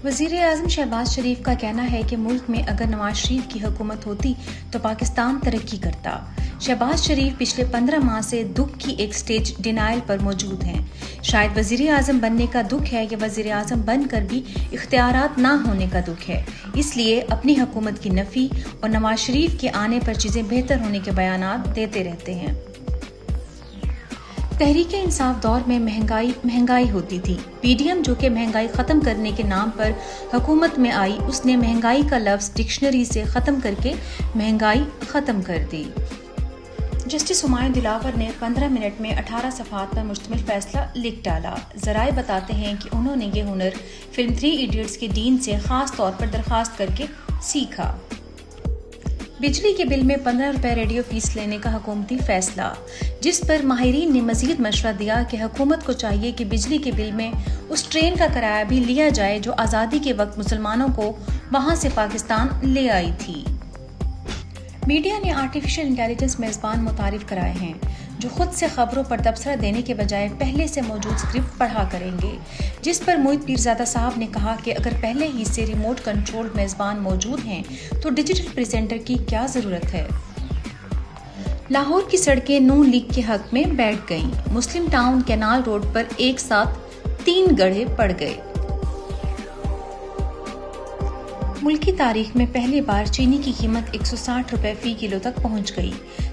वज़ीर आज़म शहबाज शरीफ का कहना है कि मुल्क में अगर नवाज शरीफ की हुकूमत होती तो पाकिस्तान तरक्की करता। शहबाज शरीफ पिछले 15 माह से दुख की एक स्टेज डिनायल पर मौजूद हैं। शायद वज़ीर आज़म बनने का दुख है या वज़ीर आज़म बनकर भी इख्तियारात ना होने का दुख है, इसलिए अपनी हुकूमत की नफ़ी और नवाज शरीफ के आने पर चीज़ें बेहतर होने के बयानात देते रहते हैं। तहरीक इंसाफ दौर में महंगाई होती थी। पीडीएम जो कि महंगाई ख़त्म करने के नाम पर हुकूमत में आई, उसने महंगाई का लफ्ज़ डिक्शनरी से ख़त्म करके महंगाई ख़त्म कर दी। जस्टिस हुमायूं दिलावर ने 15 मिनट में 18 सफ़हात पर मुश्तमिल फैसला लिख डाला। ज़राए बताते हैं कि उन्होंने ये हुनर फिल्म 3 इडियट्स के डीन से ख़ास तौर पर दरख्वास्त करके सीखा। बिजली के बिल में 15 रुपए रेडियो फीस लेने का हुकूमती फैसला, जिस पर माहिरीन ने मजीद मशवरा दिया कि हुकूमत को चाहिए कि बिजली के बिल में उस ट्रेन का किराया भी लिया जाए जो आज़ादी के वक्त मुसलमानों को वहां से पाकिस्तान ले आई थी। मीडिया ने आर्टिफिशियल इंटेलिजेंस मेज़बान मुतारिफ कराए हैं जो खुद से खबरों पर तबसरा देने के बजाय पहले से मौजूद स्क्रिप्ट पढ़ा करेंगे, जिस पर मोहित पीरज़ादा साहब ने कहा कि अगर पहले ही से रिमोट कंट्रोल्ड मेज़बान मौजूद हैं तो डिजिटल प्रेजेंटर की क्या ज़रूरत है। लाहौर की सड़कें नून लीग के हक में बैठ गईं। मुस्लिम टाउन कैनाल रोड पर एक साथ 3 गड्ढे पड़ गए। मुल्क की तारीख में पहली बार चीनी की कीमत 160 रुपए फी किलो तक पहुंच गई।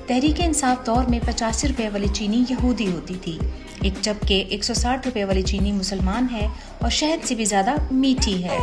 तहरीक इंसाफ दौर में 85 रुपए वाली चीनी यहूदी होती थी, एक जबकि 160 रुपए वाली चीनी मुसलमान है और शहद से भी ज्यादा मीठी है।